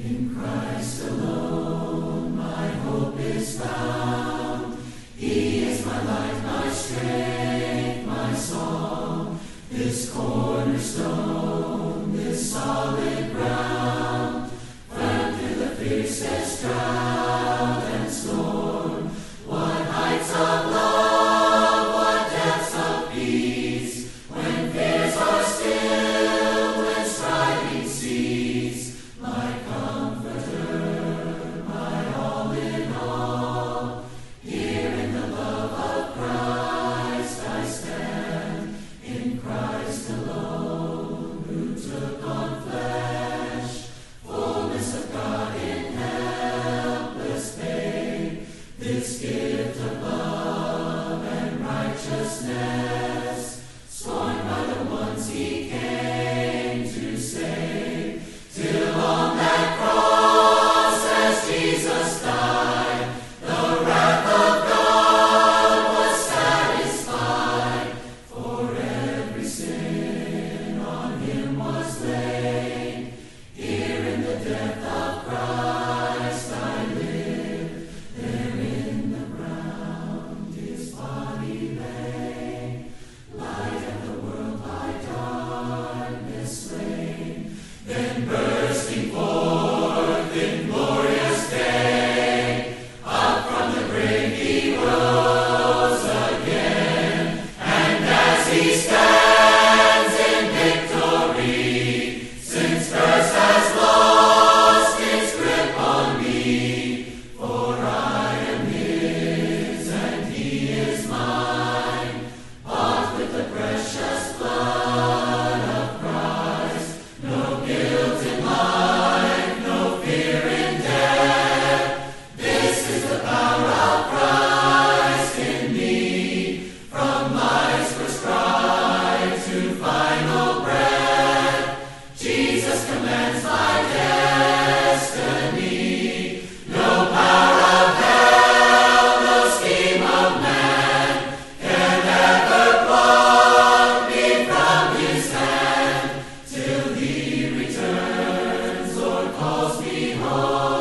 In Christ alone my hope is found. He is my life, my strength, my song, this cornerstone, this solid ground, firm through the fiercest drought and storm. What heights of love, what depths of peace, when fears are still, when striving cease. My comforter, my all in all, here in the love of Christ I stand, in Christ alone, who took on flesh, fullness of God in helpless pain, this gift of love and righteousness, scorned by the ones he came to save, till on that cross as Jesus died, the wrath of God was satisfied, for every sin on him was laid. Here in the death of Christ I live, there in the ground his body lay, light of the world by darkness slain, then bursting forth in glorious day, up from the grave he rose again, and as he stands in victory, since curse has lost its grip on me, for I am his and he is mine, bought with the precious blood of Christ, no guilt in life, no fear in death. This is the power of Christ in me, from life's first cry to final breath. Jesus commands my destiny. No power of hell, no scheme of man can ever pluck me from his hand, till he returns or calls me home.